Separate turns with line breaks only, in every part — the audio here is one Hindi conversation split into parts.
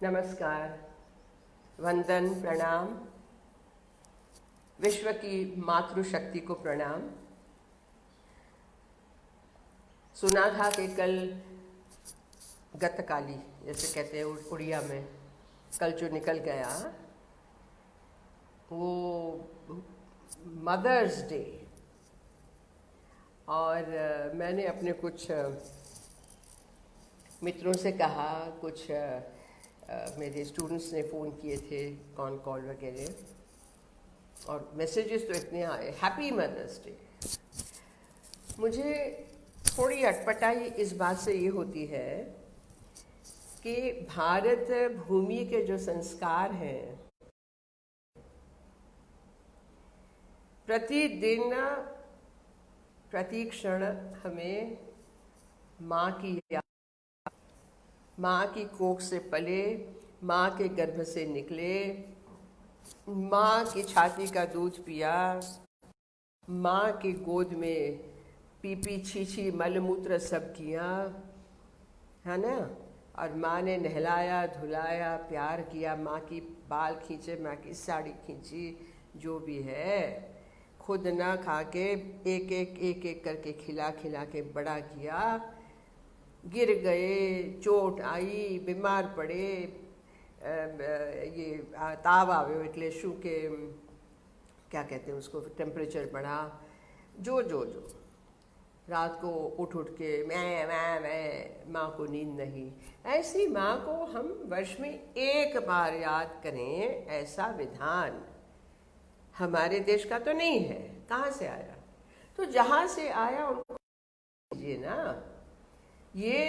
नमस्कार, वंदन, प्रणाम, विश्व की मातृशक्ति को प्रणाम। सुना था कि कल गतकाली, जैसे कहते हैं उड़िया में, कल जो निकल गया वो मदर्स डे। और मैंने अपने कुछ मित्रों से कहा, कुछ मेरे स्टूडेंट्स ने फ़ोन किए थे, कॉल वगैरह, और मैसेजेस तो इतने आए, हैप्पी मदर्स डे। मुझे थोड़ी अटपटाई इस बात से ये होती है कि भारत भूमि के जो संस्कार हैं, प्रतिदिन प्रति क्षण हमें माँ की याद, माँ की कोख से पले, माँ के गर्भ से निकले, माँ की छाती का दूध पिया, माँ की गोद में पी छी मलमूत्र सब किया, है ना। और माँ ने नहलाया, धुलाया, प्यार किया, माँ की बाल खींचे, माँ की साड़ी खींची, जो भी है, खुद ना खा के एक एक करके खिला के बड़ा किया। गिर गए, चोट आई, बीमार पड़े, ये ताव आवे એટલે શું કે क्या कहते हैं उसको, टेम्परेचर बढ़ा, जो रात को उठ के मैं माँ को नींद नहीं। ऐसी माँ को हम वर्ष में एक बार याद करें, ऐसा विधान हमारे देश का तो नहीं है। कहाँ से आया? तो जहाँ से आया उनको कीजिए ना। ये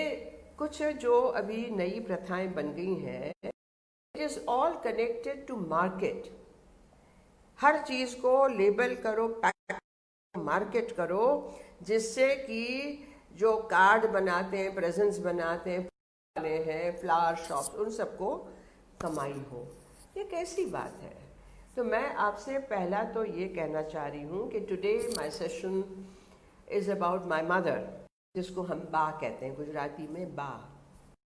कुछ जो अभी नई प्रथाएं बन गई हैं, it is all connected to market. हर चीज़ को लेबल करो, मार्केट करो, जिससे कि जो कार्ड बनाते हैं, प्रेजेंट्स बनाते हैं, फ्लावर शॉप्स, उन सबको कमाई हो। ये कैसी बात है? तो मैं आपसे पहला तो ये कहना चाह रही हूँ कि today my session is about my mother, जिसको हम बा कहते हैं, गुजराती में बा।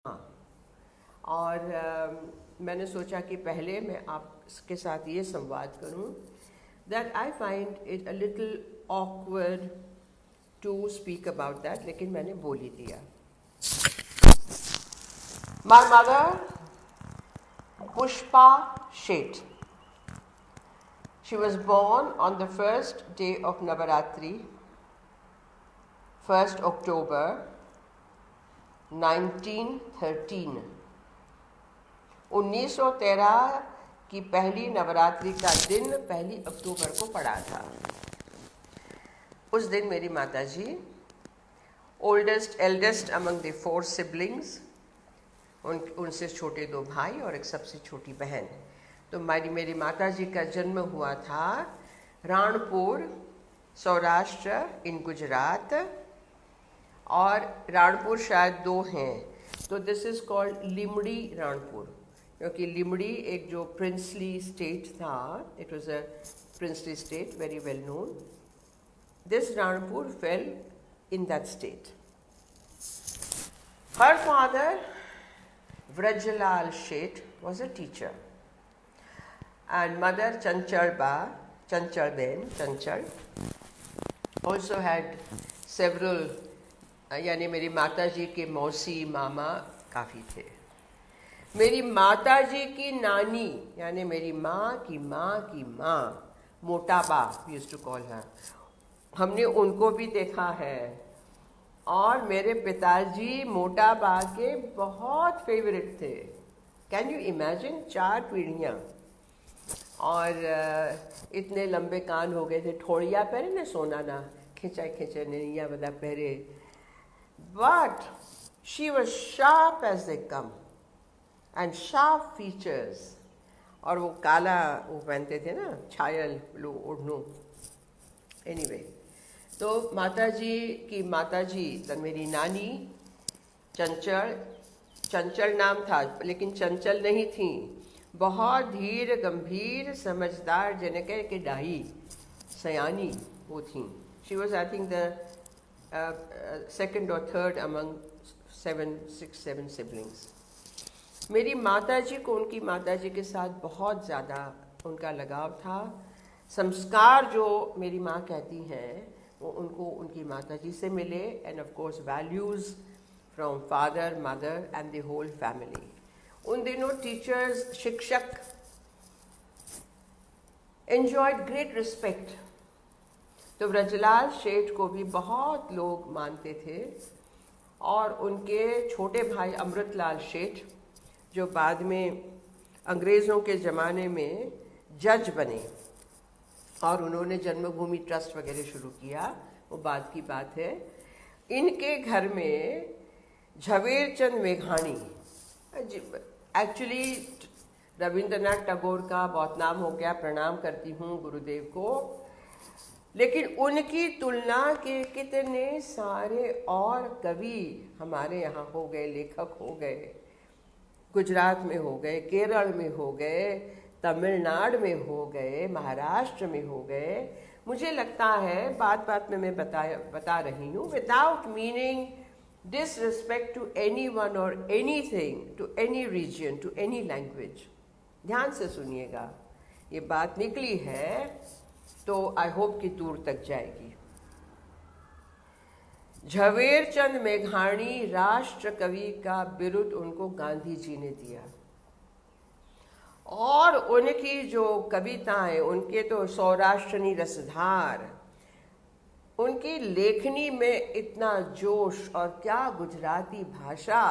हाँ, और मैंने सोचा कि पहले मैं आपके साथ ये संवाद करूं that I find it a little awkward to speak about that, लेकिन मैंने बोल ही दिया। My mother, Pushpa Sheth. She was born on the first day of Navaratri, 1st October 1913. 1913 की पहली नवरात्रि का दिन 1 अक्टूबर को पड़ा था। उस दिन मेरी माताजी, एल्डेस्ट अमंग द 4 सिबलिंग्स, उनसे छोटे 2 भाई और एक सबसे छोटी बहन, तो मेरी माताजी का जन्म हुआ था राणपुर, सौराष्ट्र इन गुजरात, और राणपुर शायद 2 हैं, तो this is called Limdi Ranpur, क्योंकि लिमड़ी एक जो प्रिंसली स्टेट था, it was a princely state, very well known. This Ranpur fail in that state. Her father, Vrajlal Sheth, was a teacher, and mother Chanchal Ben, also had several, यानी मेरी माताजी के मौसी मामा काफ़ी थे। मेरी माताजी की नानी, यानी मेरी माँ की माँ, मोटाबा यूज्ड टू कॉल हर, हमने उनको भी देखा है। और मेरे पिताजी मोटाबा के बहुत फेवरेट थे। कैन यू इमेजिन, 4 पीढ़ियाँ, और इतने लंबे कान हो गए थे, ठोड़िया पहरे ने, सोना ना खिंचा नैया बदा पहरे, but she was sharp as they come and sharp features. और वो काला वो पहनते थे ना, छायल लो ओढ़नू। एनीवे, तो माताजी की माताजी तो मेरी नानी चंचल नाम था, लेकिन चंचल नहीं थी, बहुत धीर गंभीर समझदार जनके के डाही सयानी वो थी। She was I think the second और थर्ड अमंग 6, 7 siblings. मेरी माताजी को उनकी माताजी के साथ बहुत ज़्यादा उनका लगाव था। संस्कार जो मेरी माँ कहती हैं वो उनको उनकी माताजी से मिले, and of course values from father, mother and the whole family. उन दिनों टीचर्स, शिक्षक एंजॉयड ग्रेट रिस्पेक्ट। तो ब्रजलाल शेठ को भी बहुत लोग मानते थे, और उनके छोटे भाई अमृतलाल शेठ जो बाद में अंग्रेज़ों के ज़माने में जज बने और उन्होंने जन्मभूमि ट्रस्ट वगैरह शुरू किया, वो बाद की बात है। इनके घर में झवेरचंद मेघानी, एक्चुअली रविंद्रनाथ टैगोर का बहुत नाम हो गया, प्रणाम करती हूँ गुरुदेव को, लेकिन उनकी तुलना के कितने सारे और कवि हमारे यहाँ हो गए, लेखक हो गए, गुजरात में हो गए, केरल में हो गए, तमिलनाडु में हो गए, महाराष्ट्र में हो गए। मुझे लगता है बात बात में मैं बता रही हूँ, without meaning disrespect to anyone और anything, to any reason, to any language. ध्यान से सुनिएगा, ये बात निकली है तो आई होप कि दूर तक जाएगी। झवेरचंद मेघानी राष्ट्र कवि का बिरुद उनको गांधी जी ने दिया, और उनकी जो कविताएं, उनके तो सौराष्ट्रनी रसधार, उनकी लेखनी में इतना जोश, और क्या गुजराती भाषा।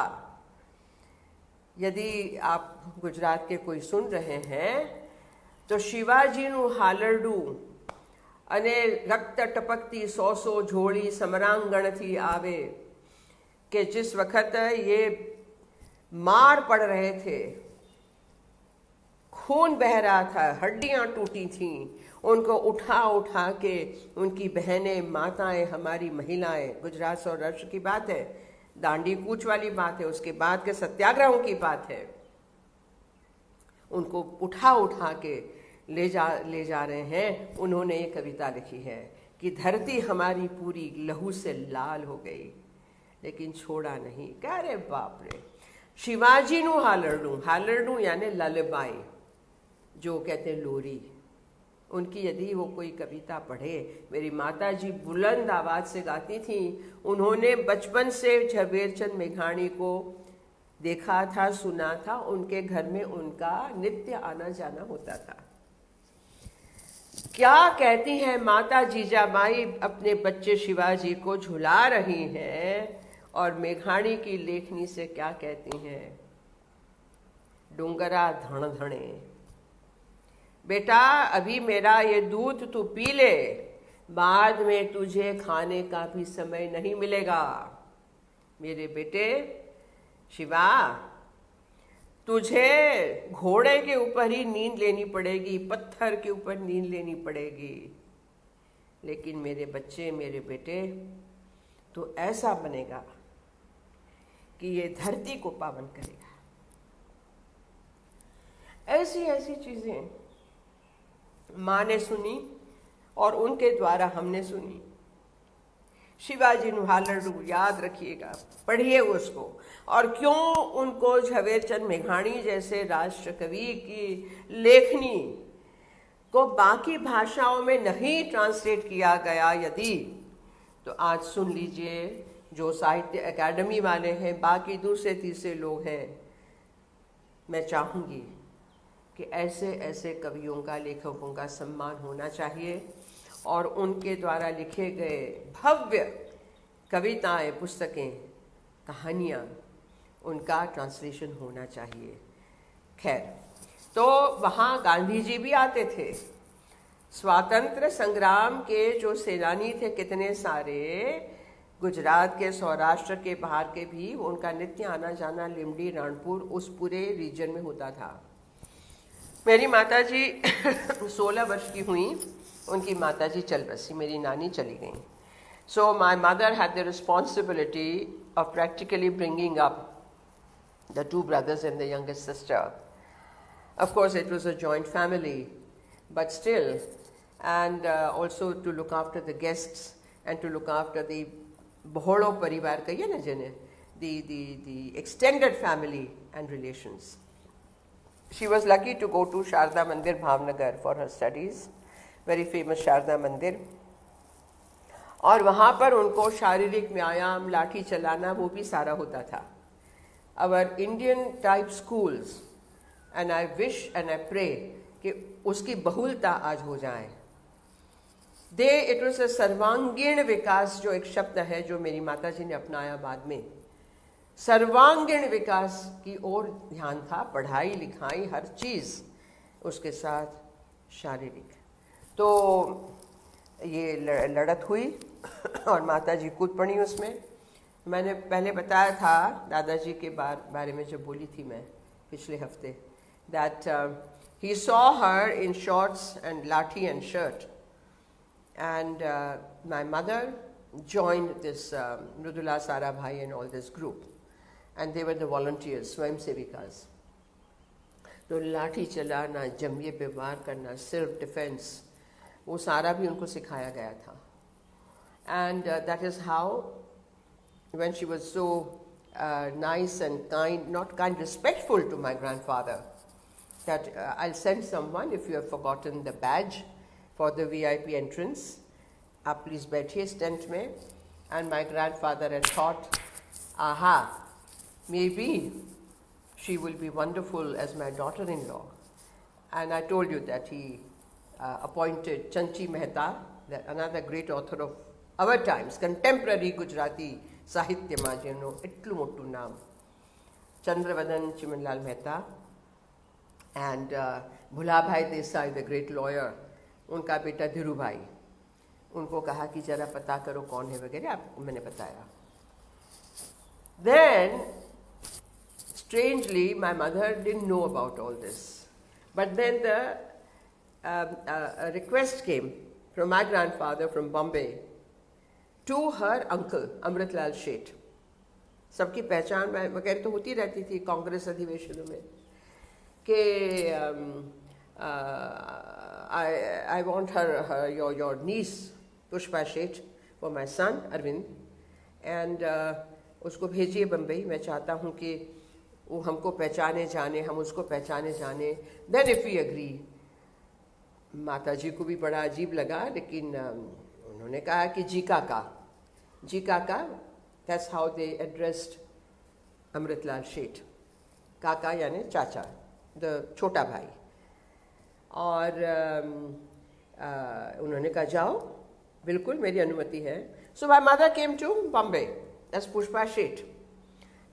यदि आप गुजरात के कोई सुन रहे हैं तो शिवाजीनु हालरडू अने रक्त टपकती सौ सौ झोली समरांगण थी आवे, कि जिस वक्त ये मार पड़ रहे थे, खून बह रहा था, हड्डियां टूटी थीं, उनको उठा उठा के उनकी बहनें, माताएं, हमारी महिलाएं, गुजरात सौराष्ट्र की बात है, दांडी कूच वाली बात है, उसके बाद के सत्याग्रहों की बात है, उनको उठा उठा के ले जा रहे हैं। उन्होंने ये कविता लिखी है कि धरती हमारी पूरी लहू से लाल हो गई, लेकिन छोड़ा नहीं। कह रहे बाप रे, शिवाजीनु हालरडू, हालरडू यानी ललबाई, जो कहते हैं लोरी, उनकी यदि वो कोई कविता पढ़े, मेरी माताजी बुलंद आवाज से गाती थी। उन्होंने बचपन से झवेरचंद मेघानी को देखा था, सुना था, उनके घर में उनका नित्य आना जाना होता था। क्या कहती हैं माता जीजाबाई अपने बच्चे शिवाजी को झुला रही हैं, और मेघानी की लेखनी से क्या कहती हैं, डूंगरा धण धणे, बेटा अभी मेरा ये दूध तू पी ले, बाद में तुझे खाने का भी समय नहीं मिलेगा। मेरे बेटे शिवा, तुझे घोड़े के ऊपर ही नींद लेनी पड़ेगी, पत्थर के ऊपर नींद लेनी पड़ेगी, लेकिन मेरे बच्चे, मेरे बेटे, तो ऐसा बनेगा कि ये धरती को पावन करेगा। ऐसी ऐसी चीजें माँ ने सुनी और उनके द्वारा हमने सुनी। शिवाजी हालरडू, याद रखिएगा, पढ़िए उसको। और क्यों उनको झवेरचंद मेघानी जैसे राष्ट्र कवि की लेखनी को बाकी भाषाओं में नहीं ट्रांसलेट किया गया यदि, तो आज सुन लीजिए, जो साहित्य अकादमी वाले हैं, बाकी दूसरे तीसरे लोग हैं, मैं चाहूँगी कि ऐसे ऐसे कवियों का, लेखकों का सम्मान होना चाहिए, और उनके द्वारा लिखे गए भव्य कविताएं, पुस्तकें, कहानियाँ, उनका ट्रांसलेशन होना चाहिए। खैर, तो वहाँ गांधी जी भी आते थे। स्वातंत्र संग्राम के जो सेनानी थे कितने सारे, गुजरात के, सौराष्ट्र के, बाहर के भी, उनका नित्य आना जाना लिमडी, राणपुर, उस पूरे रीजन में होता था। मेरी माताजी 16 वर्ष की हुई, उनकी माताजी चल बसी, मेरी नानी चली गई। So my mother had the responsibility of practically bringing up the two brothers and the youngest sister. Of course, it was a joint family, but still, and also to look after the guests and to look after the Boholo Parivar, कहिए ना जिन्हें, the extended family and relations. She was lucky to go to Sharda Mandir, Bhavnagar for her studies, very famous Sharda Mandir. और वहाँ पर उनको शारीरिक व्यायाम, लाठी चलाना, वो भी सारा होता था. Our Indian type schools, and I wish and I pray कि उसकी बहुलता आज हो जाए. It was a सर्वांगीण विकास, जो एक शब्द है जो मेरी माता जी ने अपनाया बाद में. सर्वांगीण विकास की ओर ध्यान था, पढ़ाई लिखाई हर चीज़, उसके साथ शारीरिक. तो ये लड़त हुई और माता जी कूद पड़ी उसमें. मैंने पहले बताया था दादाजी के बारे में जब बोली थी मैं पिछले हफ्ते, that he saw her in shorts and lathi and shirt, and my mother joined this Mridula Sarabhai and all this group, and they were the volunteers, स्वयं सेविकास. तो लाठी चलाना, जमिए पे वार करना, सेल्फ डिफेंस, वो सारा भी उनको सिखाया गया था. And that is how, when she was so nice and kind, not kind, respectful to my grandfather, that I'll send someone if you have forgotten the badge for the VIP entrance. आप please बैठिए इस tent में. And my grandfather had thought, aha, maybe she will be wonderful as my daughter-in-law. And I told you that he appointed Chanchi Mehta, another great author of our times, contemporary Gujarati Sahitya, itlu mottu naam, Chandravadan Chimanlal Mehta, and Bhulabhai Desai, the great lawyer, उनका बेटा धीरू भाई, उनको कहा कि जरा पता करो कौन है वगैरह, आपको मैंने बताया. Then, strangely, my mother didn't know about all this. But then a request came from my grandfather from Bombay to her uncle, Amritlal Sheth. सबकी पहचान वगैरह तो होती रहती थी कांग्रेस अधिवेशनों में कि I want your niece Pushpa Sheth for my son Arvind, and उसको भेजिए बम्बई. मैं चाहता हूँ कि वो हमको पहचाने जाने, हम उसको पहचाने जाने. Then if we agree. माता जी को भी बड़ा अजीब लगा, लेकिन उन्होंने कहा कि जी काका, that's how they addressed Amritlal Sheth. काका यानी चाचा, the छोटा भाई. और उन्होंने कहा जाओ, बिल्कुल मेरी अनुमति है. So my mother came to Bombay as Pushpa Sheth,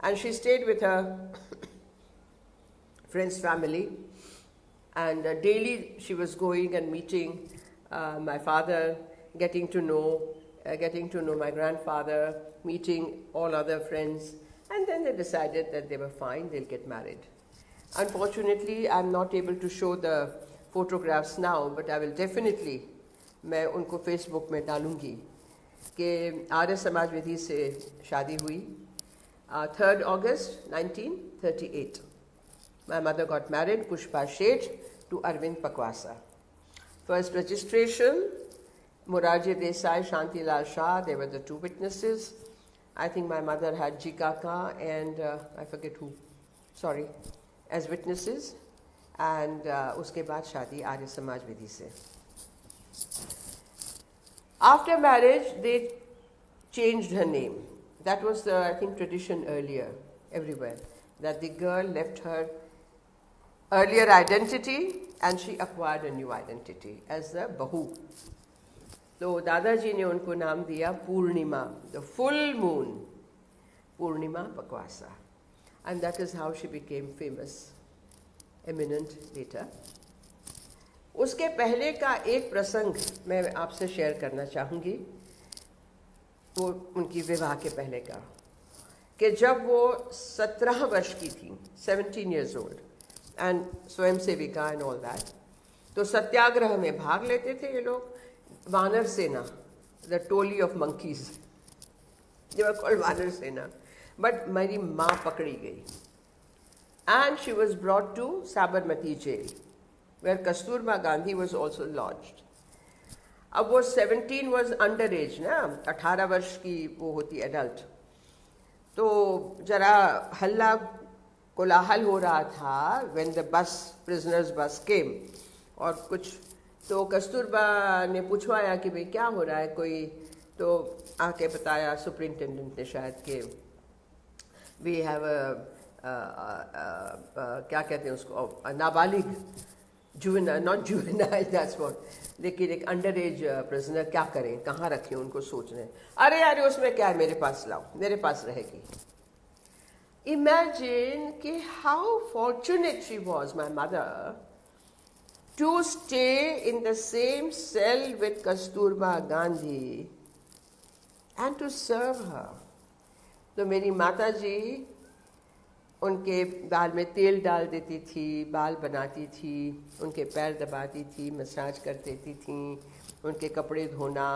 and she stayed with her friend's family, and daily she was going and meeting my father, getting to know my grandfather, meeting all other friends, and then they decided that they were fine, they'll get married. Unfortunately, I'm not able to show the photographs now, but I will definitely, मैं उनको Facebook में डालूंगी कि आर्य समाज विधि से शादी हुई 3rd August 1938. My mother got married, Pushpa Sheth, to Arvind Pakwasa. First registration, Morarji Desai, Shantilal Shah, they were the two witnesses. I think my mother had Ji Kaka and I forget who, sorry, as witnesses. And uske baad shadi Arya Samaj Vidhi se. After marriage, they changed her name. That was the, I think, tradition earlier, everywhere, that the girl left her earlier identity and she acquired a new identity as the Bahu. So Dadaji ne unko naam diya Purnima, the full moon, Purnima Pakwasa. And that is how she became famous, eminent later. उसके पहले का एक प्रसंग मैं आपसे शेयर करना चाहूँगी, वो उनकी विवाह के पहले का, कि जब वो 17 वर्ष की थी, 17 years old, and स्वयं सेविका and all that, तो सत्याग्रह में भाग लेते थे ये लोग, वानर सेना, the Toli of monkeys, they were called वानर सेना. But मेरी माँ पकड़ी गई, and she was brought to Sabarmati jail, where Kasturba Gandhi was also lodged. अब वो 17 was underage ना, 18 वर्ष की वो होती adult. तो जरा हल्ला कोलाहल हो रहा था व्हेन द बस प्रिजनर्स बस केम, और कुछ तो कस्तूरबा ने पूछवाया कि भाई क्या हो रहा है कोई, तो आके बताया सुपरिंटेंडेंट ने शायद कि वी हैव क्या कहते हैं उसको, नाबालिग, juvenile, not juvenile that's what, लेकिन एक अंडर एज प्रिजनर, क्या करें, कहाँ रखें उनको, सोच रहे हैं। अरे अरे उसमें क्या है, मेरे पास लाओ, मेरे पास रहेगी। Imagine कि how fortunate she was, my mother, to stay in the same cell with Kasturba Gandhi and to serve her. तो मेरी माता जी उनके बाल में तेल डाल देती थी, बाल बनाती थी, उनके पैर दबाती थी, मसाज कर देती थी, उनके कपड़े धोना,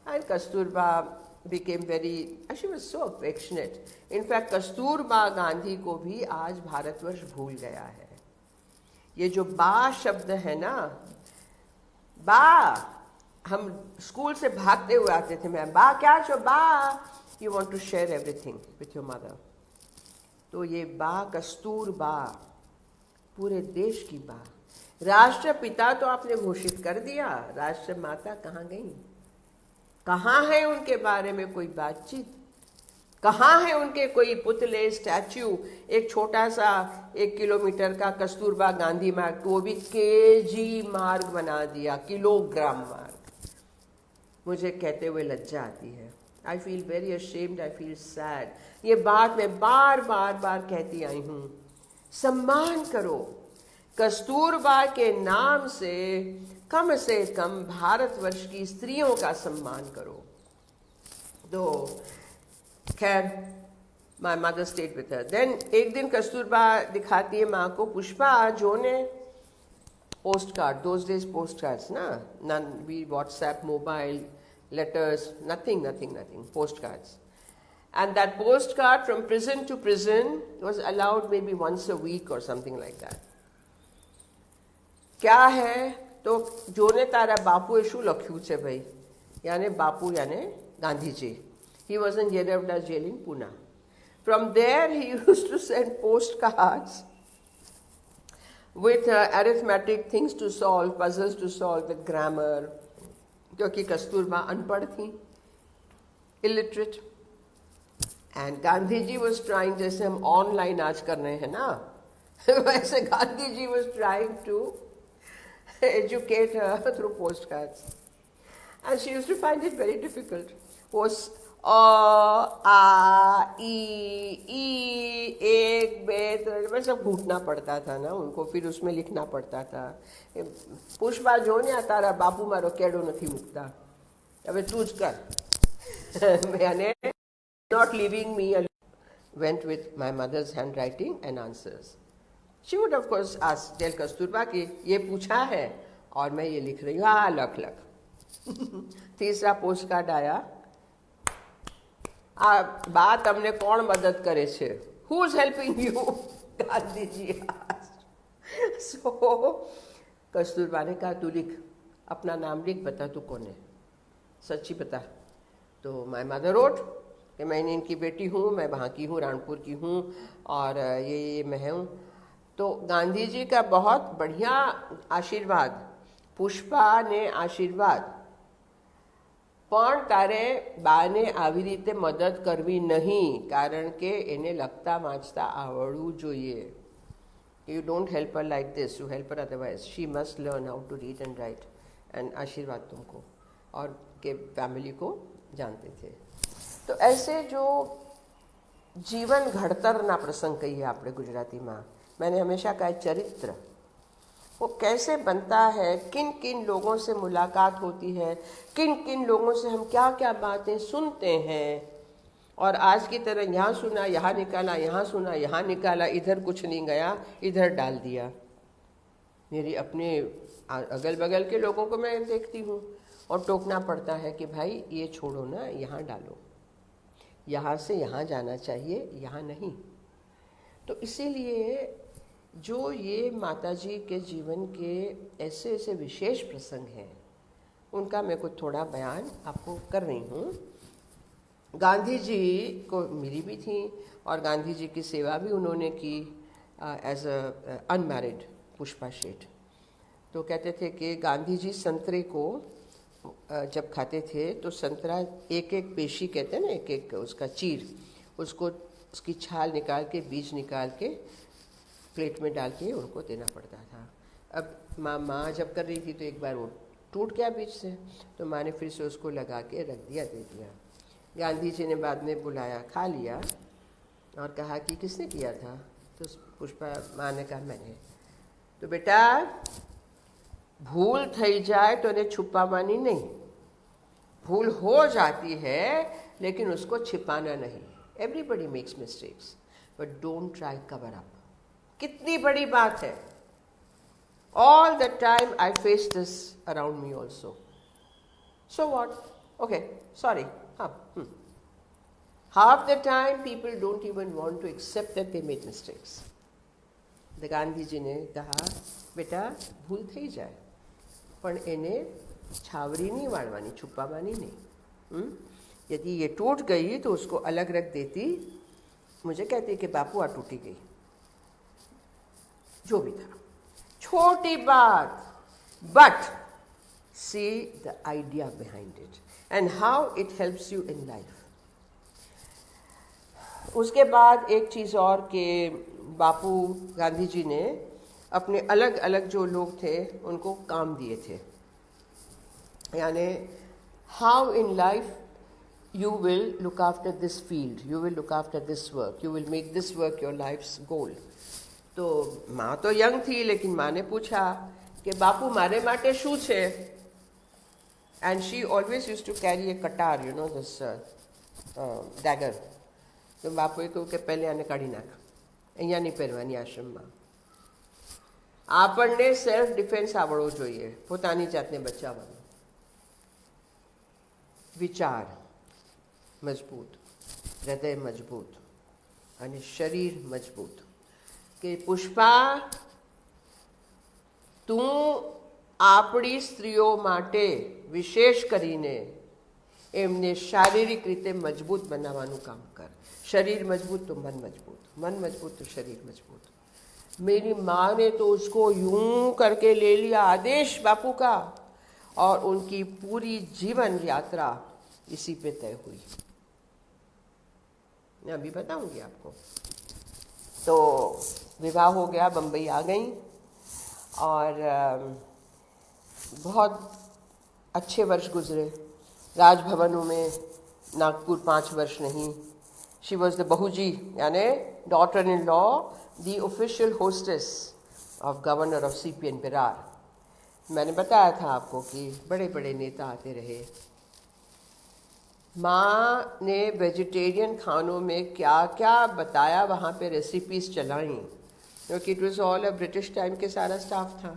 and Kasturba became very, she was so affectionate. In fact, Kasturba Gandhi को भी आज भारतवर्ष भूल गया है। ये जो बा शब्द है ना, बा, हम स्कूल से भागते हुए आते थे, मैं बा क्या छो बा, you want to share everything with your mother. तो ये बा, कस्तूरबा, पूरे देश की बा। राष्ट्रपिता तो आपने घोषित कर दिया, राष्ट्र माता कहाँ गई? कहाँ है उनके बारे में कोई बातचीत? कहाँ है उनके कोई पुतले, स्टैच्यू? एक छोटा सा 1 किलोमीटर का कस्तूरबा गांधी मार्ग, तो वो भी केजी मार्ग बना दिया, किलोग्राम मार्ग। मुझे कहते हुए लज्जा आती है। I feel very ashamed, I feel sad. ये बात मैं बार बार बार कहती आई हूँ, सम्मान करो। कस्तूरबा के नाम से कम भारतवर्ष की स्त्रियों का सम्मान करो। तो खैर, my mother stayed with her. Then एक दिन कस्तूरबा दिखाती है माँ को, पुष्पा जो ने post card, those days post cards ना, none we WhatsApp, mobile, letters, nothing, post cards. And that postcard from prison to prison was allowed maybe once a week or something like that. क्या है तो જોને તારા બાપુએ શું લખ્યું છે ભાઈ, यानी बापू यानी Gandhi ji. He was in Yedavda jail in Pune. From there he used to send postcards with arithmetic things to solve, puzzles to solve, with grammar, क्योंकि कस्तूरबा अनपढ़ थी, illiterate. And Gandhi ji was trying, जैसे हम ऑनलाइन आज कर रहे हैं ना, वैसे Gandhi ji was trying to educate her through postcards. And she used to find it very difficult. Was आ ई एक बे तो सब घूटना पड़ता था ना उनको, फिर उसमें लिखना पड़ता था. पुष्पा जो ने तारा बापू मारो केड़ो नहीं मुकता, अब तू ज कर. मैंने not leaving me alone, went with my mother's handwriting and answers. She would of course ask, tell Kasturba कि ये पूछा है और मैं ये लिख रही हूँ. हाँ लख लख. तीसरा पोस्ट कार्ड आया, आ बात हमने कौन मदद करे छे, who is helping you, Gandhi ji. So Kasturba ने कहा तू लिख, अपना नाम लिख, बता तू कौन है, सच्ची बता. तो माय मदर रोट कि मैं इनकी बेटी हूँ, मैं वहाँ की हूँ, रानपुर की हूँ, और ये मैं हूँ. तो गांधी जी का बहुत बढ़िया आशीर्वाद, पुष्पा ने आशीर्वाद, પણ તારે બાને આવી રીતે મદદ કરવી નહીં, કારણ કે એને લખતા વાંચતા આવડવું જોઈએ. You don't help her like this, you help her otherwise. She must learn how to read and write. And आशीर्वाद तुमको, और के फैमिली को जानते थे. तो ऐसे जो जीवन घड़तરના प्रसंग कहिए આપણે ગુજરાતીમાં, मैंने हमेशा कहा चरित्र वो कैसे बनता है, किन किन लोगों से मुलाकात होती है, किन किन लोगों से हम क्या क्या बातें सुनते हैं, और आज की तरह यहाँ सुना यहाँ निकाला, यहाँ सुना यहाँ निकाला, इधर कुछ नहीं गया इधर डाल दिया. मेरी अपने अगल बगल के लोगों को मैं देखती हूँ और टोकना पड़ता है कि भाई ये छोड़ो ना, यहाँ डालो, यहाँ से यहाँ जाना चाहिए, यहाँ नहीं. तो इसीलिए जो ये माताजी के जीवन के ऐसे ऐसे विशेष प्रसंग हैं, उनका मैं कुछ थोड़ा बयान आपको कर रही हूँ. गांधी जी को मिली भी थी और गांधी जी की सेवा भी उन्होंने की as a unmarried Pushpa Sheth. तो कहते थे कि गांधी जी संतरे को जब खाते थे तो संतरा एक एक पेशी कहते हैं ना, एक एक उसका चीर, उसको उसकी छाल निकाल के बीज निकाल के प्लेट में डाल के उनको देना पड़ता था। अब माँ जब कर रही थी तो एक बार वो टूट गया बीज से, तो माँ ने फिर से उसको लगा के रख दिया, दे दिया। गांधी जी ने बाद में बुलाया, खा लिया और कहा कि किसने किया था? तो पुष्पा माँ ने कहा मैंने। तो बेटा भूल थई जाए तो ने छुपावानी नहीं, भूल हो जाती है लेकिन उसको छिपाना नहीं। Everybody makes mistakes but don't try cover up. कितनी बड़ी बात है। All the time I face this around me also. So what, okay sorry, हाँ। Half the time people don't even want to accept that they made mistakes. The Gandhi ji ने कहा बेटा भूल थई जाए पण एने छावरी नहीं वाळवानी, छुपावानी नहीं। यदि ये टूट गई तो उसको अलग रख देती, मुझे कहती कि बापू आ टूटी गई, जो भी था छोटी बात, but see the idea behind it and how it helps you in life. उसके बाद एक चीज़ और कि बापू गांधी जी ने अपने अलग अलग जो लोग थे उनको काम दिए थे, यानी how in life you will look after this field, you will look after this work, you will make this work your life's goal. तो माँ तो यंग थी लेकिन माँ ने पूछा कि बापू मारे माटे शू छे? And she always used to carry a katar, you know, this dagger. તો બાપુએ કહ્યું કે પહેલે આને કાઢી નાખ, અહીંયા નહીં પહેરવાની આશ્રમમાં. આપણને સેલ્ફ ડિફેન્સ આવડવો જોઈએ, પોતાની જાતને બચાવવાનું. વિચાર મજબૂત, હૃદય મજબૂત અને શરીર મજબૂત. કે પુષ્પા તું આપણી સ્ત્રીઓ માટે વિશેષ કરીને એમને શારીરિક રીતે મજબૂત બનાવવાનું કામ કર. शरीर मजबूत तो मन मजबूत, मन मजबूत तो शरीर मजबूत. मेरी माँ ने तो उसको यूं करके ले लिया आदेश बापू का, और उनकी पूरी जीवन यात्रा इसी पे तय हुई. मैं अभी बताऊंगी आपको. तो विवाह हो गया, बम्बई आ गई और बहुत अच्छे वर्ष गुजरे. राजभवनों में नागपुर 5 वर्ष नहीं. She was the बहुजी, यानी daughter-in-law, the official hostess of governor of CPN Berar. मैंने बताया था आपको कि बड़े बड़े नेता आते रहे. माँ ने वेजिटेरियन खानों में क्या क्या बताया, वहाँ पे रेसिपीज चलाई, क्योंकि it was all a British time के सारा स्टाफ था.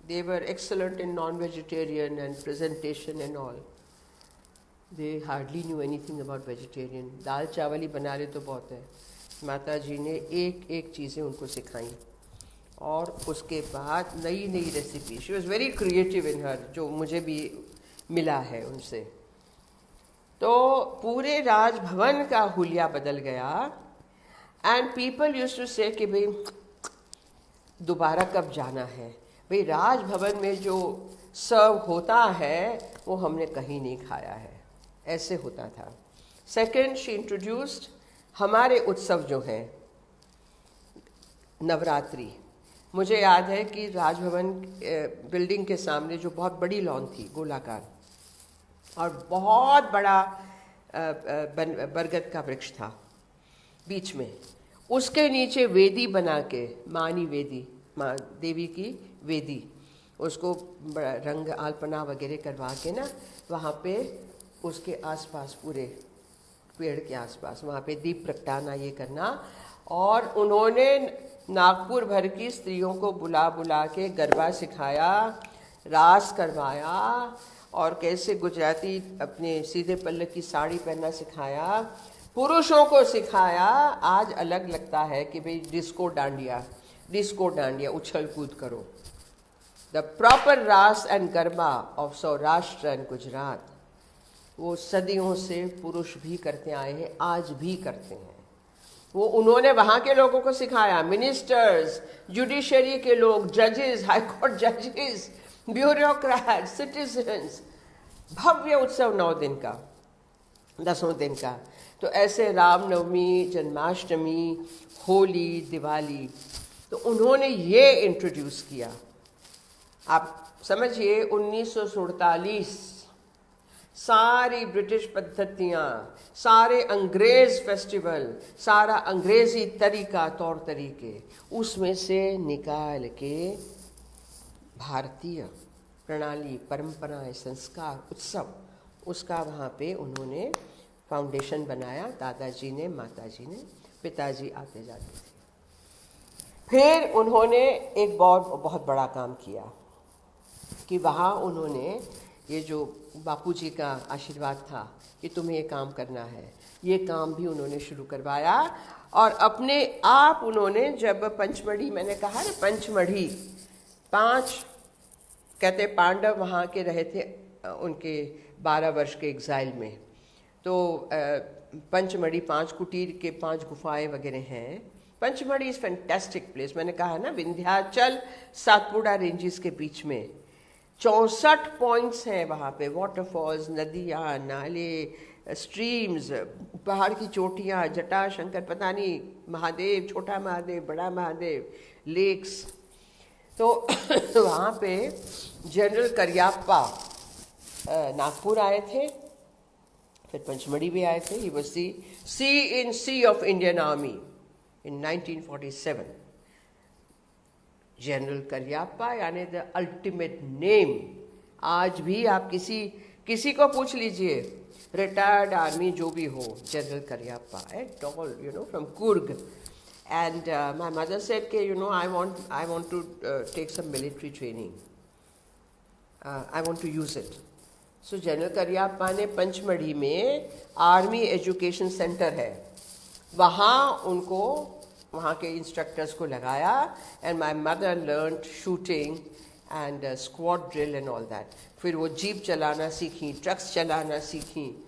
They were excellent in non vegetarian and presentation and all. They hardly knew anything about vegetarian. दाल चावल ही बना ले तो बहुत है. माता जी ने एक एक चीज़ें उनको सिखाई और उसके बाद नई नई recipe. She was very creative in her, जो मुझे भी मिला है उनसे. तो पूरे राजभवन का हुलिया बदल गया. एंड पीपल यूज्ड टू से कि भाई दोबारा कब जाना है. भाई राजभवन में जो सर्व होता है वो हमने कहीं नहीं खाया है. ऐसे होता था. सेकेंड, शी इंट्रोड्यूस्ड हमारे उत्सव जो हैं, नवरात्रि. मुझे याद है कि राजभवन बिल्डिंग के सामने जो बहुत बड़ी लॉन थी गोलाकार, और बहुत बड़ा बरगद का वृक्ष था बीच में. उसके नीचे वेदी बना के, मानी वेदी, माँ देवी की वेदी, उसको रंग आलपना वगैरह करवा के ना वहाँ पे उसके आसपास, पूरे पेड़ के आसपास वहाँ पे दीप प्रगटाना, ये करना. और उन्होंने नागपुर भर की स्त्रियों को बुला बुला के गरबा सिखाया, रास करवाया, और कैसे गुजराती अपने सीधे पल्ले की साड़ी पहनना सिखाया. पुरुषों को सिखाया. आज अलग लगता है कि भाई डिस्को डांडिया उछल कूद करो. द प्रॉपर रास and garba of Saurashtra and Gujarat वो सदियों से पुरुष भी करते आए हैं, आज भी करते हैं। वो उन्होंने वहाँ के लोगों को सिखाया, मिनिस्टर्स, जुडिशरी के लोग, जजेस, हाई कोर्ट जजेस, ब्यूरोक्रेट, सिटीजन्स। भव्य उत्सव 9 दिन का, 10 दिन का। तो ऐसे रामनवमी, जन्माष्टमी, होली, दिवाली, तो उन्होंने ये इंट्रोड्यूस किया। आप समझिए 1947 सारी ब्रिटिश पद्धतियाँ, सारे अंग्रेज फेस्टिवल, सारा अंग्रेजी तरीका, तौर तरीके, उसमें से निकाल के भारतीय प्रणाली, परंपराएं, संस्कार, उत्सव, उसका वहाँ पे उन्होंने फाउंडेशन बनाया। दादाजी ने, माताजी ने, पिताजी आते जाते थे। फिर उन्होंने एक बहुत बड़ा काम किया कि वहाँ उन्होंने ये जो बापूजी का आशीर्वाद था कि तुम्हें ये काम करना है, ये काम भी उन्होंने शुरू करवाया। और अपने आप उन्होंने, जब पंचमढ़ी, मैंने कहा ना पंचमढ़ी, 5 कहते पांडव वहाँ के रहे थे उनके 12 वर्ष के एग्जाइल में। तो पंचमढ़ी 5 कुटीर के 5 गुफाएं वगैरह हैं। Pachmarhi is fantastic place. मैंने कहा ना, विंध्याचल सातपुड़ा रेंजेस के बीच में 64 पॉइंट्स हैं वहाँ पे, वाटरफॉल्स, नदियाँ, नाले, स्ट्रीम्स, पहाड़ की चोटियाँ, जटाशंकर, पता नहीं, महादेव, छोटा महादेव, बड़ा महादेव, लेक्स। तो वहाँ पे जनरल करियप्पा नागपुर आए थे, फिर पंचमढ़ी भी आए थे। He was the C of Indian army in 1947। General Cariappa यानी द अल्टीमेट नेम। आज भी आप किसी को पूछ लीजिए, रिटायर्ड आर्मी जो भी हो, general Cariappa, tall, from Coorg. And my mother said, I want to take some military training. I want to use it. So general Cariappa ने पंचमढ़ी में आर्मी एजुकेशन सेंटर है, वहाँ के इंस्ट्रक्टर्स को लगाया। And my mother learned shooting and squad drill and all that. फिर वो जीप चलाना सीखी, ट्रक्स चलाना सीखी।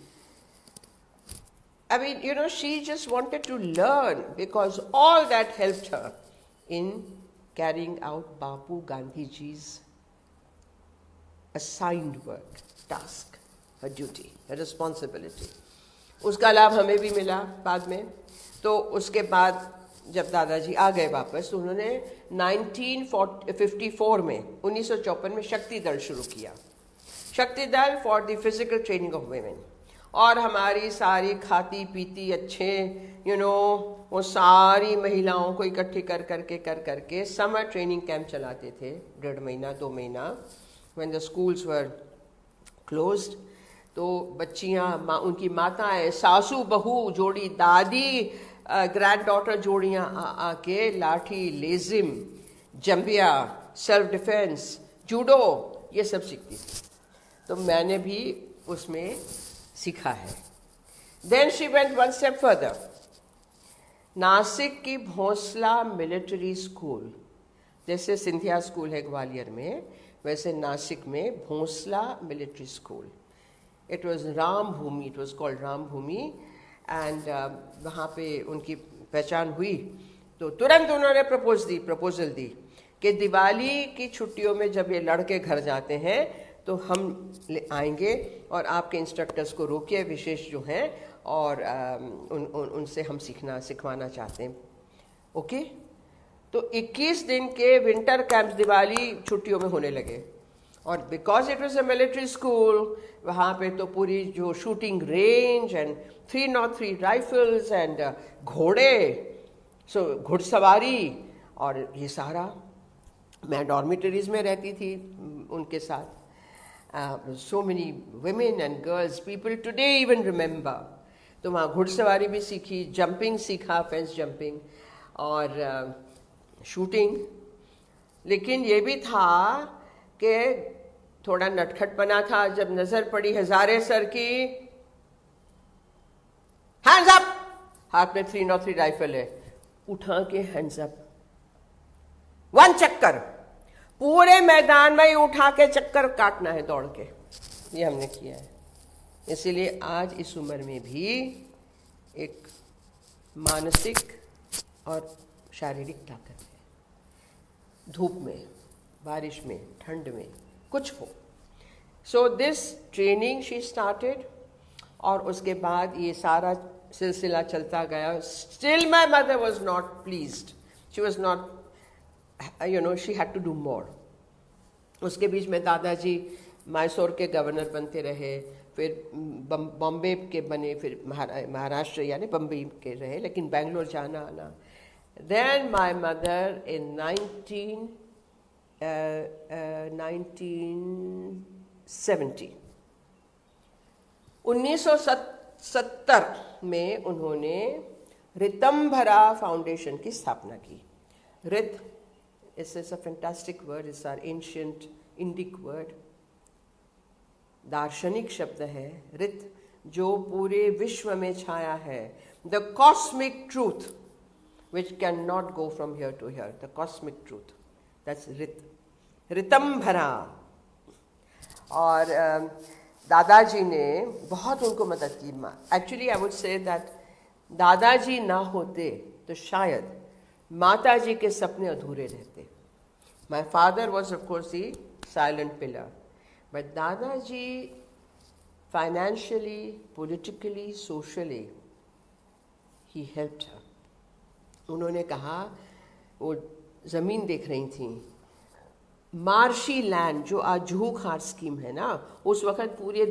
I mean, she just wanted to learn because all that helped her in carrying out Bapu Gandhiji's assigned work, task, her duty, her responsibility. उसका लाभ हमें भी मिला बाद में। तो उसके बाद जब दादाजी आ गए वापस, तो उन्होंने 1954 में 1954 में शक्ति दल शुरू किया। शक्ति दल for the physical training of women. और हमारी सारी खाती पीती अच्छे वो सारी महिलाओं को इकट्ठी कर करके समर ट्रेनिंग कैंप चलाते थे, 1.5 महीना 2 महीना, when the schools were closed. तो बच्चियाँ, उनकी माताएं, सासू बहू जोड़ी, दादी ग्रैंड डॉटर जोड़ियाँ आके लाठी, लेजिम, जंबिया, सेल्फ डिफेंस, जूडो, ये सब सीखती थी। तो मैंने भी उसमें सीखा है। Then she went 1 step further. Nasik की भोंसला मिलिट्री स्कूल, जैसे सिंधिया स्कूल है ग्वालियर में, वैसे नासिक में Bhonsala military school. It was Ram Bhumi, it was called Ram Bhumi. And वहाँ पे उनकी पहचान हुई तो तुरंत उन्होंने प्रपोजल दी कि दिवाली की छुट्टियों में जब ये लड़के घर जाते हैं तो हम आएंगे और आपके इंस्ट्रक्टर्स को रोकिए, विशेष जो हैं, और उनसे हम सिखवाना चाहते हैं। ओके। तो 21 दिन के विंटर कैंप्स दिवाली छुट्टियों में होने लगे। और because it was a military school, वहाँ पे तो पूरी जो shooting range and 303 rifles and घोड़े, सो घुड़सवारी, और ये सारा। मैं डॉर्मिटरीज में रहती थी उनके साथ। So many women and girls, people today even remember. तो वहाँ घुड़सवारी भी सीखी, जंपिंग सीखा, फेंस जंपिंग और शूटिंग। लेकिन ये भी था कि थोड़ा नटखटपना था। जब नजर पड़ी हजारे सर की, हैंड्स अप, हाथ में 303 राइफल है, उठा के हैंड्स अप, 1 चक्कर पूरे मैदान में ही उठा के चक्कर काटना है दौड़ के। ये हमने किया है। इसलिए आज इस उम्र में भी एक मानसिक और शारीरिक ताकत है, धूप में, बारिश में, ठंड में, कुछ हो। So this training she started, और उसके बाद ये सारा सिलसिला चलता गया। Still my mother was not pleased, she was not, she had to do more. उसके बीच में दादाजी मैसूर के गवर्नर बनते रहे, फिर बॉम्बे के बने, फिर महाराष्ट्र यानी बम्बई के रहे, लेकिन बेंगलोर जाना आना। देन माई मदर इन 1970 में उन्होंने रितंभरा फाउंडेशन की स्थापना की। Rit is a fantastic word, it's our ancient Indic word, दार्शनिक शब्द है। रित जो पूरे विश्व में छाया है, the cosmic truth which can not go from here to here, the cosmic truth, that's Rit, Ritambhara. और दादाजी ने बहुत उनको मदद की। Actually I would say that दादाजी ना होते तो शायद माताजी के सपने अधूरे रहते। My father was of course the silent pillar, but Dadaji financially, politically, socially, he helped her. उन्होंने कहा, वो ज़मीन देख रही थी, मार्शी लैंड जो आज जुहू खार स्कीम है ना, उस वक़्त पूरे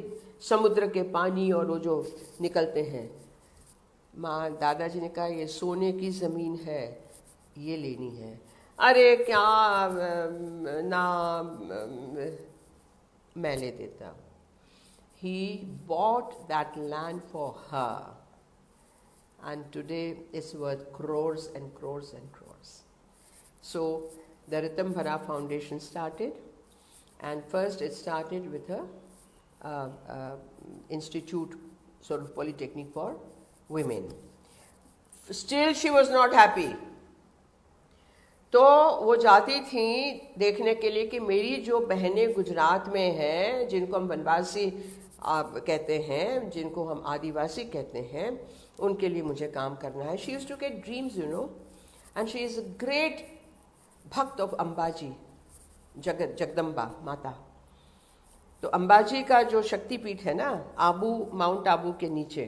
समुद्र के पानी और वो जो निकलते हैं, दादाजी ने कहा ये सोने की ज़मीन है, ये लेनी है। अरे क्या ना, मैं ले देता। He bought that land for her, and today it's worth crores and crores and crores. So the Ritambhara Foundation started, and first it started with a institute, sort of polytechnic for women. Still she was not happy. तो वो जाती थी देखने के लिए कि मेरी जो बहनें गुजरात में हैं, जिनको हम वनवासी कहते हैं, जिनको हम आदिवासी कहते हैं, उनके लिए मुझे काम करना है। She used to get dreams, you know, and she is a great भक्त ऑफ अंबाजी, जगदम्बा माता। तो अंबाजी का जो शक्तिपीठ है ना, आबू, माउंट आबू के नीचे,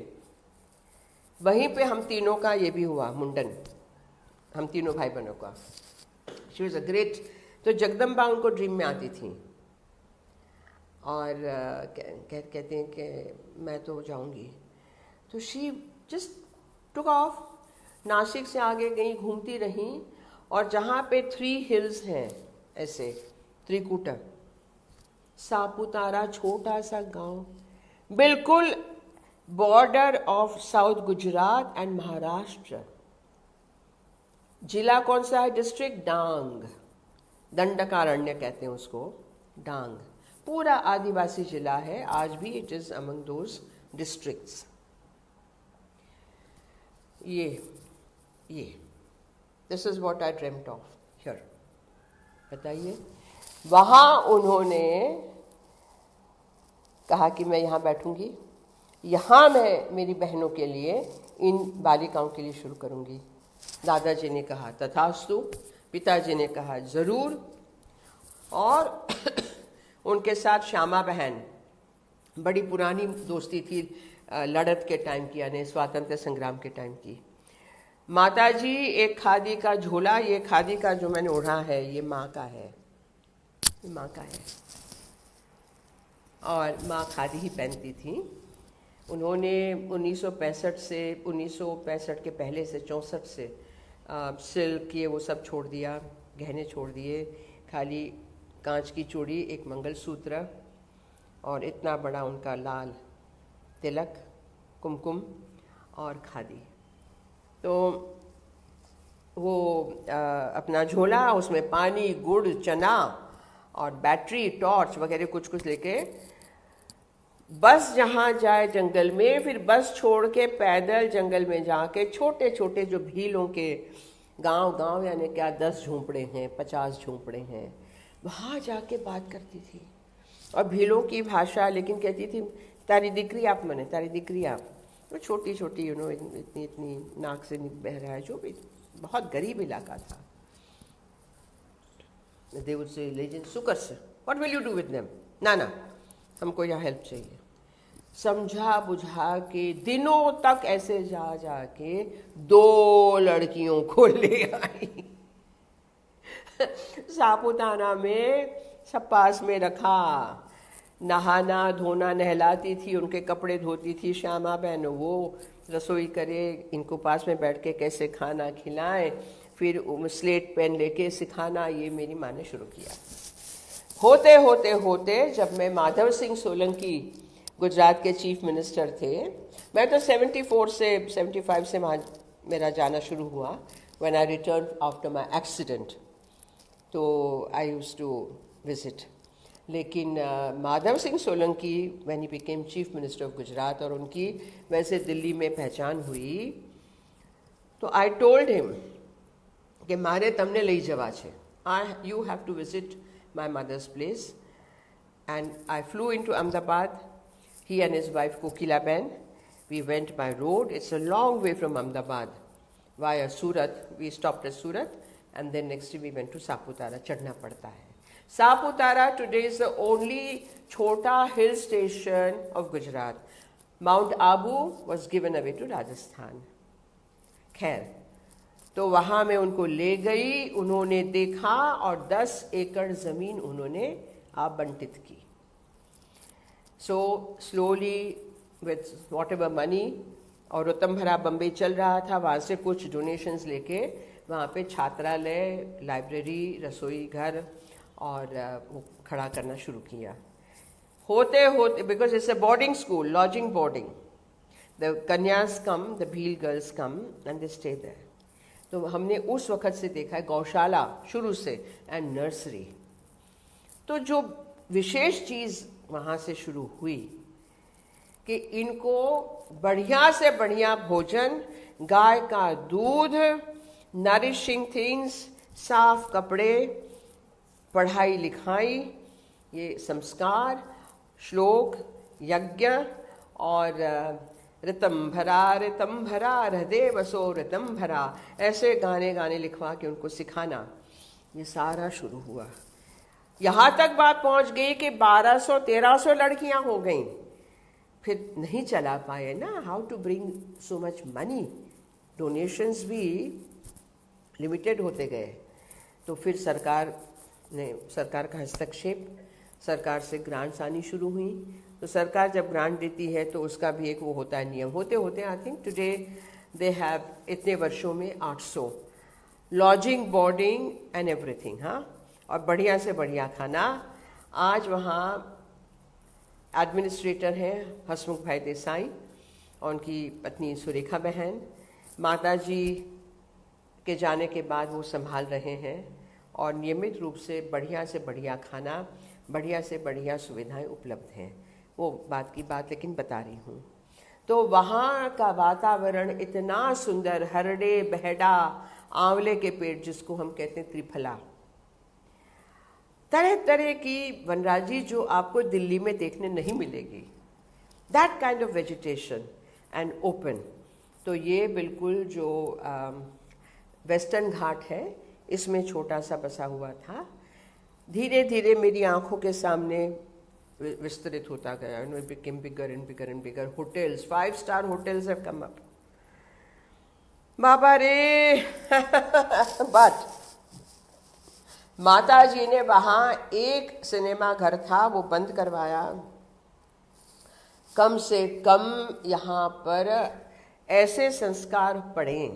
वहीं पे हम तीनों का ये भी हुआ मुंडन, हम तीनों भाई बहनों का। शी वॉज अ ग्रेट, तो जगदम्बा उनको ड्रीम में आती थी, और कहते हैं कि मैं तो जाऊंगी। तो she just took off, Nashik से आगे गई, घूमती रही, और जहाँ पे 3 हिल्स हैं ऐसे त्रिकूट, सापुतारा छोटा सा गांव, बिल्कुल border of south Gujarat and Maharashtra. जिला कौन सा है? डिस्ट्रिक्ट डांग, दंडकारण्य कहते हैं उसको, डांग पूरा आदिवासी जिला है, आज भी it is among those districts. ये this is what I dreamed of here. बताइए, वहां उन्होंने कहा कि मैं यहाँ बैठूंगी, यहाँ मैं मेरी बहनों के लिए, इन बालिकाओं के लिए शुरू करूंगी। दादाजी ने कहा तथास्तु, पिताजी ने कहा जरूर, और उनके साथ श्यामा बहन, बड़ी पुरानी दोस्ती थी लड़त के टाइम की, यानी स्वातंत्र संग्राम के टाइम की। माताजी एक खादी का झोला, ये खादी का जो मैंने ओढ़ा है ये माँ का है, ये माँ का है, और माँ खादी ही पहनती थी। उन्होंने 1965 से, 1965 के पहले से 64 से सिल्क ये वो सब छोड़ दिया, गहने छोड़ दिए, खाली कांच की चूड़ी, एक मंगलसूत्र, और इतना बड़ा उनका लाल तिलक, कुमकुम और खादी। तो वो अपना झोला, उसमें पानी, गुड़, चना और बैटरी, टॉर्च वगैरह कुछ कुछ लेके बस जहाँ जाए जंगल में, फिर बस छोड़ के पैदल जंगल में जाके छोटे छोटे जो भीलों के गांव यानी क्या 10 झोंपड़े हैं, 50 झोंपड़े हैं, वहाँ जाके बात करती थी। और भीलों की भाषा, लेकिन कहती थी तारी दिकरी आप मने तारी दिकरी आप तो छोटी छोटी इतनी इतनी नाक से बह रहा है, जो भी बहुत गरीब इलाका था। They would say legion suckers, what will you do with them? ना हमको यहाँ हेल्प चाहिए। समझा बुझा के दिनों तक ऐसे जा जा के 2 लड़कियों को ले आई। सापुतारा में सब पास में रखा, नहाना धोना, नहलाती थी, उनके कपड़े धोती थी श्यामा बहन, वो रसोई करे, इनको पास में बैठ के कैसे खाना खिलाएं, फिर स्लेट पेन लेके सिखाना, ये मेरी माँ ने शुरू किया। होते होते होते जब मैं माधव सिंह सोलंकी गुजरात के चीफ मिनिस्टर थे, मैं तो 74 से 75 से वहाँ मेरा जाना शुरू हुआ, when I return after my accident, तो आई यूज्ड टू विजिट। लेकिन Madhav Singh Solanki when he became chief minister of Gujarat और उनकी वैसे दिल्ली में पहचान हुई, तो आई टोल्ड हिम कि मारे तमने लई जवा छे, you have to visit my mother's place. And I flew into Ahmedabad, he and his wife Kokila Ben. We went by road. It's a long way from Ahmedabad via Surat. We stopped at Surat and then next day we went to Saputara. Chadna padta hai. Saputara today is the only chota hill station of Gujarat. Mount Abu was given away to Rajasthan. खैर, तो वहाँ मैं उनको ले गई, उन्होंने देखा और 10 एकड़ ज़मीन उन्होंने आवंटित की। So slowly with what ever money, और ऋतंभरा बम्बई चल रहा था, वहाँ से कुछ डोनेशंस लेके वहाँ पे छात्रालय, लाइब्रेरी, रसोई घर और वो खड़ा करना शुरू किया। होते होते, because it's a boarding school, lodging boarding, the कन्यास come, the Bhil girls come and they stay there. तो हमने उस वक़्त से देखा है गौशाला शुरू से एंड नर्सरी। तो जो विशेष चीज़ वहाँ से शुरू हुई कि इनको बढ़िया से बढ़िया भोजन, गाय का दूध, नरिशिंग थिंग्स, साफ कपड़े, पढ़ाई लिखाई, ये संस्कार, श्लोक, यज्ञ और ऋतंभरा ऋतंभरा हृदय वसो ऋतंभरा, ऐसे गाने लिखवा के उनको सिखाना, ये सारा शुरू हुआ। यहाँ तक बात पहुँच गई कि 1200-1300 लड़कियाँ हो गईं। फिर नहीं चला पाए ना, how to bring so much money, donations भी लिमिटेड होते गए। तो फिर सरकार का हस्तक्षेप, सरकार से ग्रांट्स आनी शुरू हुई। तो सरकार जब ग्रांट देती है तो उसका भी एक वो होता है नियम। होते होते I think today they have इतने वर्षों में 800 लॉजिंग, बोर्डिंग एंड एवरीथिंग। हाँ, और बढ़िया से बढ़िया खाना। आज वहाँ एडमिनिस्ट्रेटर हैं हसमुख भाई देसाई और उनकी पत्नी सुरेखा बहन। माता जी के जाने के बाद वो संभाल रहे हैं और नियमित रूप से बढ़िया खाना, बढ़िया से बढ़िया सुविधाएं उपलब्ध हैं। वो बात की बात लेकिन बता रही हूँ। तो वहाँ का वातावरण इतना सुंदर, हरड़े बहड़ा, आंवले के पेड़ जिसको हम कहते हैं त्रिफला, तरह तरह की वनराजी जो आपको दिल्ली में देखने नहीं मिलेगी, that kind of vegetation and open. तो ये बिल्कुल जो वेस्टर्न घाट है, इसमें छोटा सा बसा हुआ था। धीरे धीरे मेरी आंखों के सामने विस्तृत होता गया। It became bigger and bigger and bigger. Hotels, 5-star hotels have come up. बाबा रे बट माता जी ने वहाँ एक सिनेमा घर था, वो बंद करवाया। कम से कम यहाँ पर ऐसे संस्कार पड़े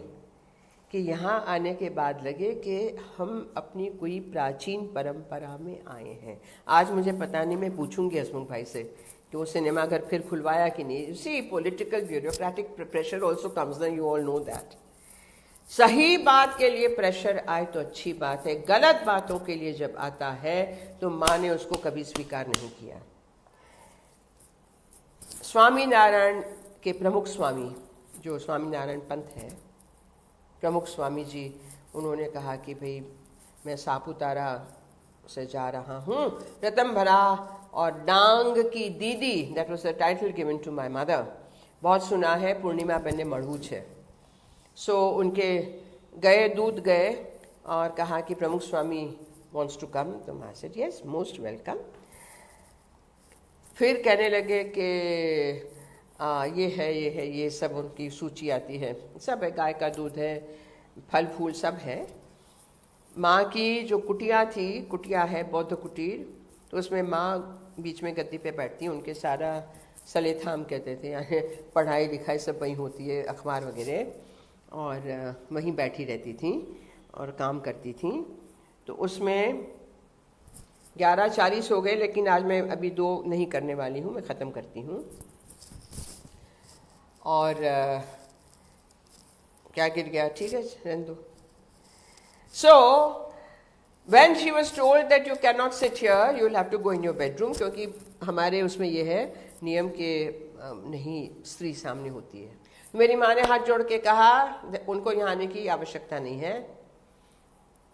कि यहाँ आने के बाद लगे कि हम अपनी कोई प्राचीन परंपरा में आए हैं। आज मुझे पता नहीं, मैं पूछूंगी हसमुख भाई से कि वो सिनेमा घर फिर खुलवाया कि नहीं। See political bureaucratic pressure also comes, you all know that. सही बात के लिए प्रेशर आए तो अच्छी बात है, गलत बातों के लिए जब आता है तो माँ ने उसको कभी स्वीकार नहीं किया। स्वामी नारायण के प्रमुख स्वामी, जो स्वामी नारायण पंथ है, प्रमुख स्वामी जी, उन्होंने कहा कि भाई मैं सापुतारा से जा रहा हूँ। रतन भरा और डांग की दीदी, that was the title given to my mother. बहुत सुना है पूर्णिमा बने मड़ूच है। सो उनके गए दूध गए और कहा कि प्रमुख स्वामी वॉन्ट्स टू कम, तो मैं सेड यस मोस्ट वेलकम। फिर कहने लगे कि ये सब उनकी सूची आती है, सब है, गाय का दूध है, फल फूल सब है। माँ की जो कुटिया थी, कुटिया है बौद्ध कुटीर, तो उसमें माँ बीच में गद्दी पे बैठती हैं, उनके सारा सलेथाम कहते थे, यानी पढ़ाई लिखाई सब वहीं होती है, अखबार वगैरह, और वहीं बैठी रहती थी और काम करती थी। तो उसमें 11:40 हो गए, लेकिन आज मैं अभी 2 नहीं करने वाली हूँ, मैं ख़त्म करती हूँ। और क्या गिर गया, ठीक है रहने दो। So when she was told that you cannot sit here, you will have to go in your bedroom, क्योंकि हमारे उसमें ये है नियम के नहीं स्त्री सामने होती है। मेरी माँ ने हाथ जोड़ के कहा उनको यहाँ आने की आवश्यकता नहीं है,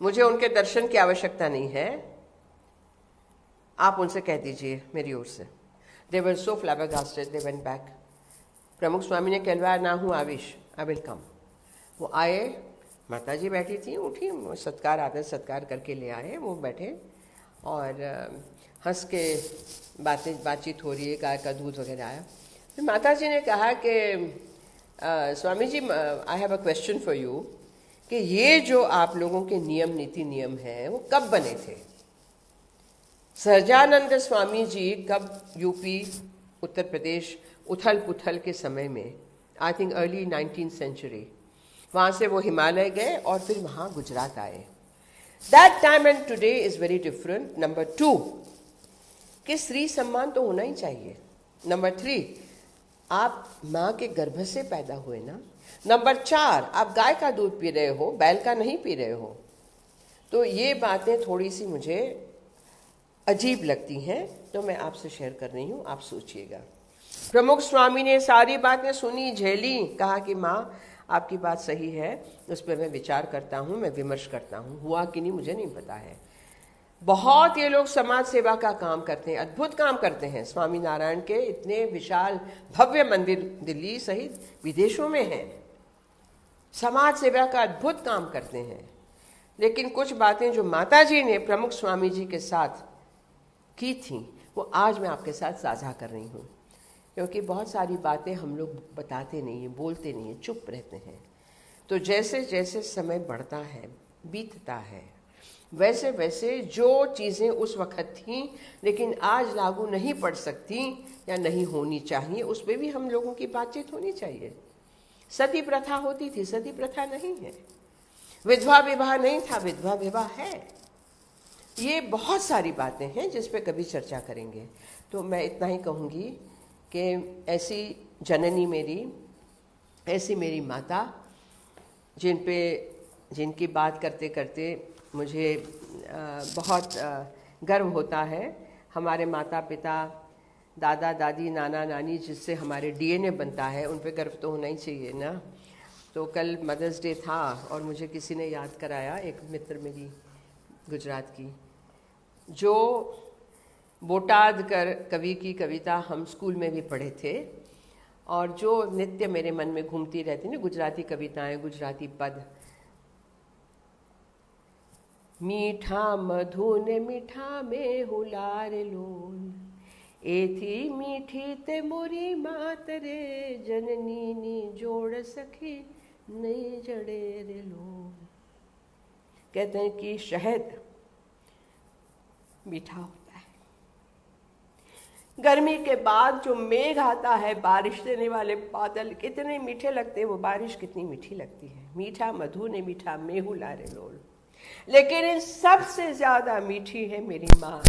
मुझे उनके दर्शन की आवश्यकता नहीं है, आप उनसे कह दीजिए मेरी ओर से। They were so flabbergasted, they went back. प्रमुख स्वामी ने कहलवाया ना हूँ आविश, आई विल कम। वो आए, माता जी बैठी थी, उठी, सत्कार आदर सत्कार करके ले आए, वो बैठे और हंस के बातचीत हो रही है, गाय का दूध वगैरह आया। फिर माता जी ने कहा कि Swami ji I have a question for you, कि ये जो आप लोगों के नियम नीति नियम हैं वो कब बने थे? सहजानंद स्वामी जी कब यूपी उत्तर प्रदेश उथल पुथल के समय में, I think early 19th century, वहाँ से वो हिमालय गए और फिर वहाँ गुजरात आए। That time and today is very different. Number 2 कि स्त्री सम्मान तो होना ही चाहिए। नंबर 3 आप माँ के गर्भ से पैदा हुए ना। नंबर 4 आप गाय का दूध पी रहे हो, बैल का नहीं पी रहे हो। तो ये बातें थोड़ी सी मुझे अजीब लगती हैं, तो मैं आपसे शेयर कर रही हूँ, आप सोचिएगा। प्रमुख स्वामी ने सारी बातें सुनी, झेली, कहा कि माँ आपकी बात सही है, उस पर मैं विचार करता हूँ, मैं विमर्श करता हूँ, हुआ कि नहीं मुझे नहीं पता है। बहुत ये लोग समाज सेवा का काम करते हैं, अद्भुत काम करते हैं। स्वामी नारायण के इतने विशाल भव्य मंदिर दिल्ली सहित विदेशों में हैं, समाज सेवा का अद्भुत काम करते हैं। लेकिन कुछ बातें जो माता जी ने प्रमुख स्वामी जी के साथ की थी, वो आज मैं आपके साथ साझा कर रही हूँ, क्योंकि बहुत सारी बातें हम लोग बताते नहीं हैं, बोलते नहीं हैं, चुप रहते हैं। तो जैसे जैसे समय बढ़ता है, बीतता है, वैसे वैसे जो चीज़ें उस वक़्त थीं लेकिन आज लागू नहीं पड़ सकती या नहीं होनी चाहिए, उस पर भी हम लोगों की बातचीत होनी चाहिए। सती प्रथा होती थी, सती प्रथा नहीं है। विधवा विवाह नहीं था, विधवा विवाह है। ये बहुत सारी बातें हैं जिस पे कभी चर्चा करेंगे। तो मैं इतना ही कहूँगी कि ऐसी जननी मेरी, ऐसी मेरी माता, जिनकी बात करते करते मुझे बहुत गर्व होता है। हमारे माता पिता, दादा दादी, नाना नानी, जिससे हमारे डीएनए बनता है, उन पे गर्व तो होना ही चाहिए ना। तो कल मदर्स डे था और मुझे किसी ने याद कराया, एक मित्र मेरी गुजरात की, जो बोटाद कर कवि की कविता हम स्कूल में भी पढ़े थे, और जो नित्य मेरे मन में घूमती रहती ना, गुजराती कविताएं, गुजराती पद। मीठा मधु ने मीठा में हुलार लोल, एथी मीठी ते मोरी मात रे, जननी नी जोड़ सखी नहीं जड़े रे लोल। कहते हैं कि शहद मीठा होता है। गर्मी के बाद जो मेघ आता है, बारिश देने वाले बादल कितने मीठे लगते हैं, वो बारिश कितनी मीठी लगती है। मीठा मधु ने मीठा में हुलारे लोल। लेकिन इन सबसे ज्यादा मीठी है मेरी माँ,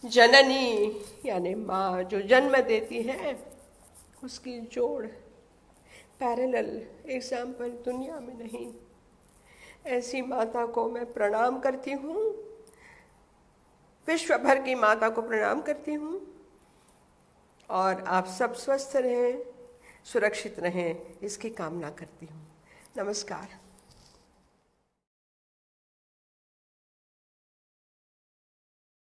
जननी, यानी माँ जो जन्म देती है, उसकी जोड़, पैरेलल एग्जाम्पल दुनिया में नहीं। ऐसी माता को मैं प्रणाम करती हूँ, विश्व भर की माता को प्रणाम करती हूँ। और आप सब स्वस्थ रहें, सुरक्षित रहें, इसकी कामना करती हूँ। नमस्कार।